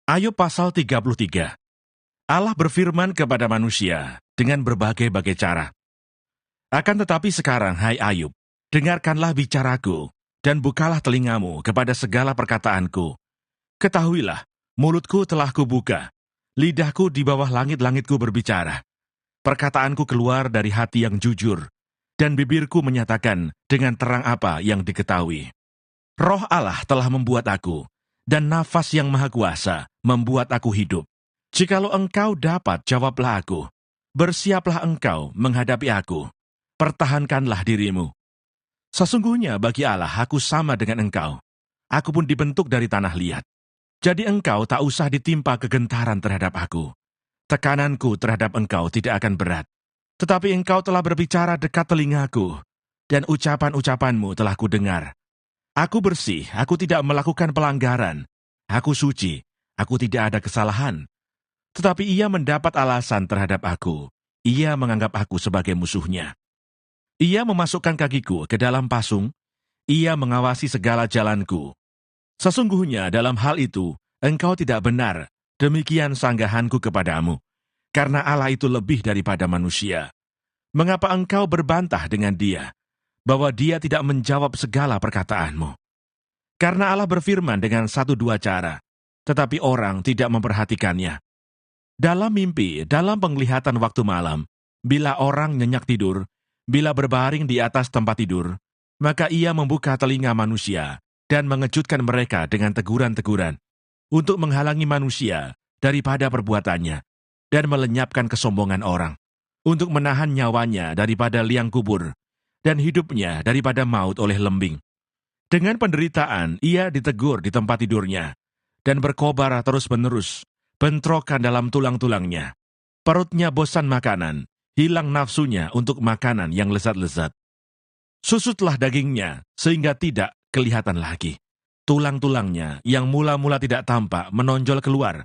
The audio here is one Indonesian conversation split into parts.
Ayub pasal 33. Allah berfirman kepada manusia dengan berbagai-bagai cara. Akan tetapi sekarang, hai Ayub, dengarkanlah bicaraku, dan bukalah telingamu kepada segala perkataanku. Ketahuilah, mulutku telah kubuka, lidahku di bawah langit-langitku berbicara. Perkataanku keluar dari hati yang jujur, dan bibirku menyatakan dengan terang apa yang diketahui. Roh Allah telah membuat aku, dan nafas yang maha kuasa membuat aku hidup. Jikalau engkau dapat, jawablah aku. Bersiaplah engkau menghadapi aku. Pertahankanlah dirimu. Sesungguhnya bagi Allah aku sama dengan engkau. Aku pun dibentuk dari tanah liat. Jadi engkau tak usah ditimpa kegentaran terhadap aku. Tekananku terhadap engkau tidak akan berat. Tetapi engkau telah berbicara dekat telingaku, dan ucapan-ucapanmu telah kudengar. Aku bersih, aku tidak melakukan pelanggaran. Aku suci, aku tidak ada kesalahan. Tetapi ia mendapat alasan terhadap aku. Ia menganggap aku sebagai musuhnya. Ia memasukkan kakiku ke dalam pasung. Ia mengawasi segala jalanku. Sesungguhnya dalam hal itu, engkau tidak benar. Demikian sanggahanku kepadamu. Karena Allah itu lebih daripada manusia. Mengapa engkau berbantah dengan dia, bahwa dia tidak menjawab segala perkataanmu? Karena Allah berfirman dengan 1-2 cara, tetapi orang tidak memperhatikannya. Dalam mimpi, dalam penglihatan waktu malam, bila orang nyenyak tidur, bila berbaring di atas tempat tidur, maka ia membuka telinga manusia dan mengejutkan mereka dengan teguran-teguran untuk menghalangi manusia daripada perbuatannya dan melenyapkan kesombongan orang, untuk menahan nyawanya daripada liang kubur dan hidupnya daripada maut oleh lembing. Dengan penderitaan, ia ditegur di tempat tidurnya, dan berkobar terus-menerus, bentrokan dalam tulang-tulangnya. Perutnya bosan makanan, hilang nafsunya untuk makanan yang lezat-lezat. Susutlah dagingnya, sehingga tidak kelihatan lagi. Tulang-tulangnya yang mula-mula tidak tampak menonjol keluar,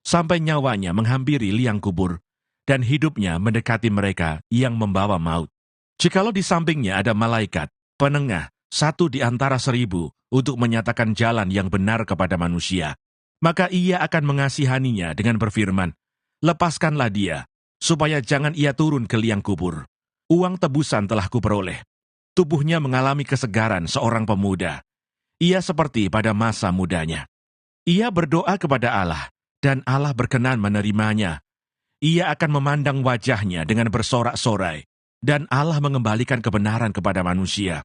sampai nyawanya menghampiri liang kubur, dan hidupnya mendekati mereka yang membawa maut. Jikalau di sampingnya ada malaikat, penengah, 1 di antara 1000 untuk menyatakan jalan yang benar kepada manusia, maka ia akan mengasihaninya dengan berfirman, lepaskanlah dia, supaya jangan ia turun ke liang kubur. Uang tebusan telah kuperoleh. Tubuhnya mengalami kesegaran seorang pemuda. Ia seperti pada masa mudanya. Ia berdoa kepada Allah, dan Allah berkenan menerimanya. Ia akan memandang wajahnya dengan bersorak-sorai, dan Allah mengembalikan kebenaran kepada manusia.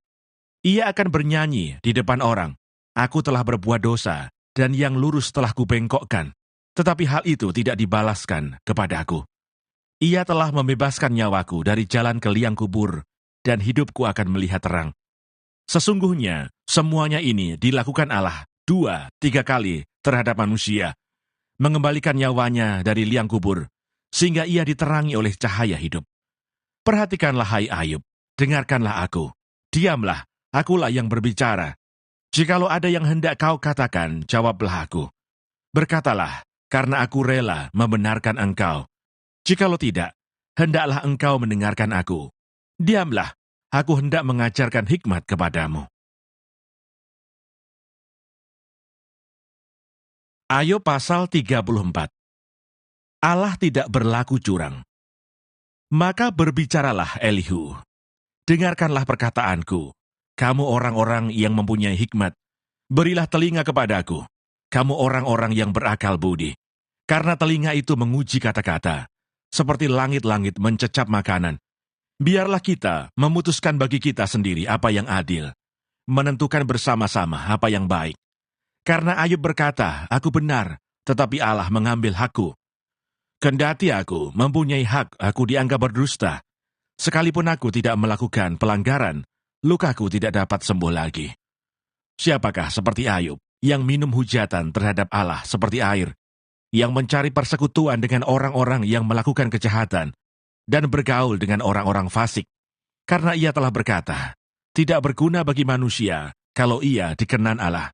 Ia akan bernyanyi di depan orang, aku telah berbuat dosa, dan yang lurus telah kubengkokkan. Tetapi hal itu tidak dibalaskan kepadaku. Ia telah membebaskan nyawaku dari jalan ke liang kubur, dan hidupku akan melihat terang. Sesungguhnya, semuanya ini dilakukan Allah 2-3 kali terhadap manusia, mengembalikan nyawanya dari liang kubur, sehingga ia diterangi oleh cahaya hidup. Perhatikanlah hai Ayub, dengarkanlah aku, diamlah, akulah yang berbicara. Jikalau ada yang hendak kau katakan, jawablah aku. Berkatalah, karena aku rela membenarkan engkau. Jikalau tidak, hendaklah engkau mendengarkan aku. Diamlah, aku hendak mengajarkan hikmat kepadamu. Ayub pasal 34. Allah tidak berlaku curang. Maka berbicaralah Elihu. Dengarkanlah perkataanku. Kamu orang-orang yang mempunyai hikmat, berilah telinga kepadaku. Kamu orang-orang yang berakal budi. Karena telinga itu menguji kata-kata, seperti langit-langit mencecap makanan. Biarlah kita memutuskan bagi kita sendiri apa yang adil, menentukan bersama-sama apa yang baik. Karena Ayub berkata, aku benar, tetapi Allah mengambil hakku. Kendati aku mempunyai hak, aku dianggap berdusta. Sekalipun aku tidak melakukan pelanggaran, lukaku tidak dapat sembuh lagi. Siapakah seperti Ayub, yang minum hujatan terhadap Allah seperti air, yang mencari persekutuan dengan orang-orang yang melakukan kejahatan, dan bergaul dengan orang-orang fasik? Karena ia telah berkata, tidak berguna bagi manusia kalau ia dikenan Allah.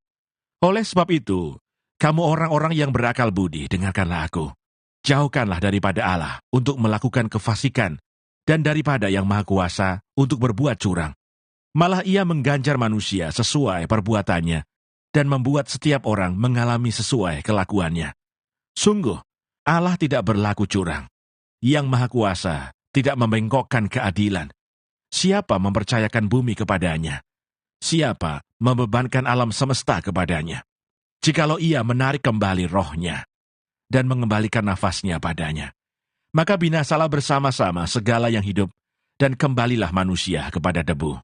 Oleh sebab itu, kamu orang-orang yang berakal budi, dengarkanlah aku. Jauhkanlah daripada Allah untuk melakukan kefasikan, dan daripada yang maha kuasa untuk berbuat curang. Malah ia mengganjar manusia sesuai perbuatannya, dan membuat setiap orang mengalami sesuai kelakuannya. Sungguh, Allah tidak berlaku curang. Yang Maha Kuasa tidak membengkokkan keadilan. Siapa mempercayakan bumi kepadanya? Siapa membebankan alam semesta kepadanya? Jikalau ia menarik kembali rohnya dan mengembalikan nafasnya padanya, maka binasalah bersama-sama segala yang hidup dan kembalilah manusia kepada debu.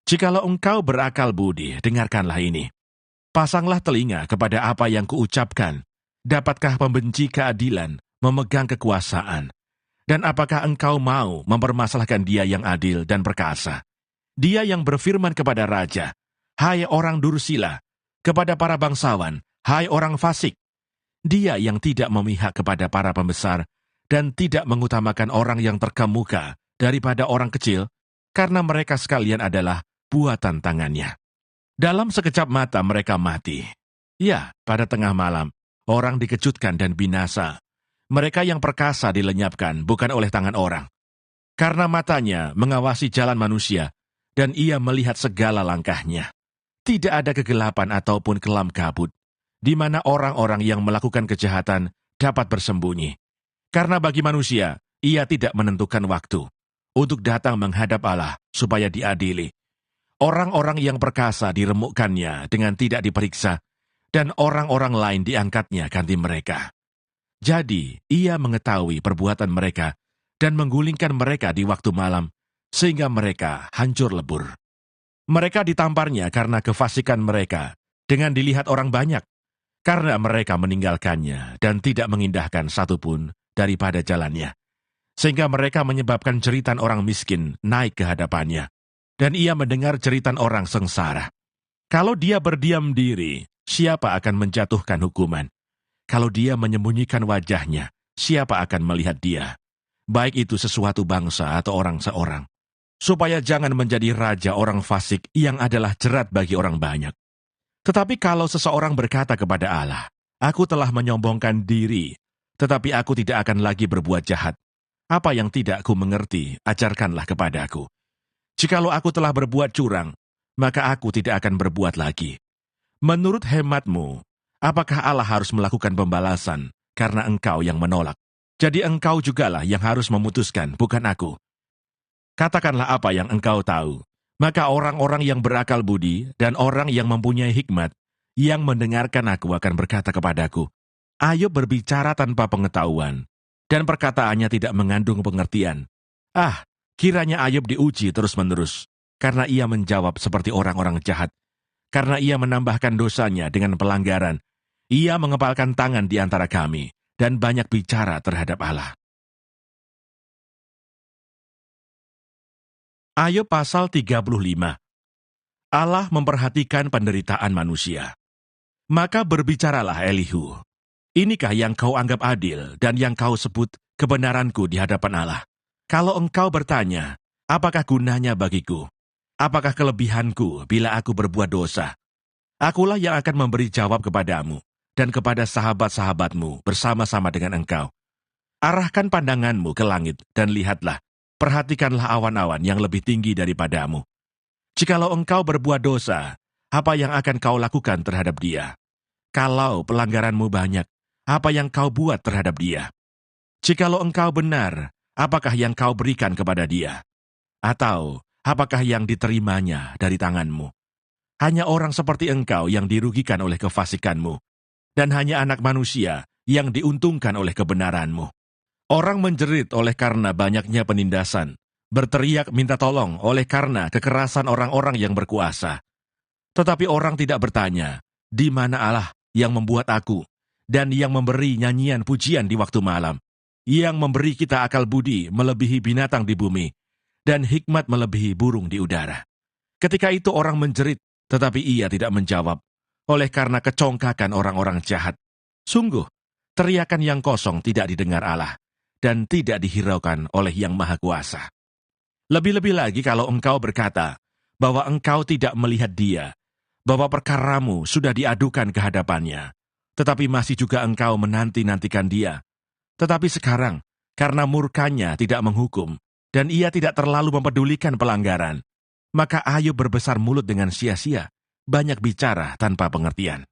Jikalau engkau berakal budi, dengarkanlah ini. Pasanglah telinga kepada apa yang kuucapkan. Dapatkah pembenci keadilan memegang kekuasaan? Dan apakah engkau mau mempermasalahkan Dia yang adil dan perkasa? Dia yang berfirman kepada raja, "Hai orang Dursila," kepada para bangsawan, "Hai orang fasik." Dia yang tidak memihak kepada para pembesar dan tidak mengutamakan orang yang terkemuka daripada orang kecil, karena mereka sekalian adalah buatan tangannya. Dalam sekejap mata mereka mati. Ya, pada tengah malam, orang dikejutkan dan binasa. Mereka yang perkasa dilenyapkan bukan oleh tangan orang. Karena matanya mengawasi jalan manusia, dan ia melihat segala langkahnya. Tidak ada kegelapan ataupun kelam kabut, di mana orang-orang yang melakukan kejahatan dapat bersembunyi. Karena bagi manusia, ia tidak menentukan waktu untuk datang menghadap Allah supaya diadili. Orang-orang yang perkasa diremukkannya dengan tidak diperiksa, dan orang-orang lain diangkatnya ganti mereka. Jadi, ia mengetahui perbuatan mereka dan menggulingkan mereka di waktu malam, sehingga mereka hancur lebur. Mereka ditamparnya karena kefasikan mereka, dengan dilihat orang banyak, karena mereka meninggalkannya dan tidak mengindahkan satupun daripada jalannya. Sehingga mereka menyebabkan jeritan orang miskin naik ke hadapannya, dan ia mendengar jeritan orang sengsara. Kalau dia berdiam diri, siapa akan menjatuhkan hukuman? Kalau dia menyembunyikan wajahnya, siapa akan melihat dia? Baik itu sesuatu bangsa atau orang seorang. Supaya jangan menjadi raja orang fasik yang adalah jerat bagi orang banyak. Tetapi kalau seseorang berkata kepada Allah, "Aku telah menyombongkan diri, tetapi aku tidak akan lagi berbuat jahat. Apa yang tidak ku mengerti, ajarkanlah kepadaku. Jikalau aku telah berbuat curang, maka aku tidak akan berbuat lagi." Menurut hematmu, apakah Allah harus melakukan pembalasan karena engkau yang menolak? Jadi engkau jugalah yang harus memutuskan, bukan aku. Katakanlah apa yang engkau tahu. Maka orang-orang yang berakal budi dan orang yang mempunyai hikmat, yang mendengarkan aku akan berkata kepadaku, "Ayub berbicara tanpa pengetahuan, dan perkataannya tidak mengandung pengertian." Ah, kiranya Ayub diuji terus-menerus, karena ia menjawab seperti orang-orang jahat. Karena ia menambahkan dosanya dengan pelanggaran, ia mengepalkan tangan di antara kami, dan banyak bicara terhadap Allah. Ayub pasal 35. Allah memperhatikan penderitaan manusia. Maka berbicaralah Elihu, "Inikah yang kau anggap adil dan yang kau sebut kebenaranku di hadapan Allah? Kalau engkau bertanya, apakah gunanya bagiku? Apakah kelebihanku bila aku berbuat dosa? Akulah yang akan memberi jawab kepadamu dan kepada sahabat-sahabatmu bersama-sama dengan engkau. Arahkan pandanganmu ke langit dan lihatlah, perhatikanlah awan-awan yang lebih tinggi daripadamu. Jikalau engkau berbuat dosa, apa yang akan kau lakukan terhadap dia? Kalau pelanggaranmu banyak, apa yang kau buat terhadap dia? Jikalau engkau benar, apakah yang kau berikan kepada dia? Atau apakah yang diterimanya dari tanganmu? Hanya orang seperti engkau yang dirugikan oleh kefasikanmu, dan hanya anak manusia yang diuntungkan oleh kebenaranmu. Orang menjerit oleh karena banyaknya penindasan, berteriak minta tolong oleh karena kekerasan orang-orang yang berkuasa. Tetapi orang tidak bertanya, di mana Allah yang membuat aku, dan yang memberi nyanyian pujian di waktu malam, yang memberi kita akal budi melebihi binatang di bumi, dan hikmat melebihi burung di udara. Ketika itu orang menjerit, tetapi ia tidak menjawab, oleh karena kecongkakan orang-orang jahat. Sungguh, teriakan yang kosong tidak didengar Allah, dan tidak dihiraukan oleh Yang Maha Kuasa. Lebih-lebih lagi kalau engkau berkata, bahwa engkau tidak melihat dia, bahwa perkaramu sudah diadukan ke hadapannya, tetapi masih juga engkau menanti-nantikan dia. Tetapi sekarang, karena murkanya tidak menghukum, dan ia tidak terlalu mempedulikan pelanggaran, maka Ayub berbesar mulut dengan sia-sia, banyak bicara tanpa pengertian.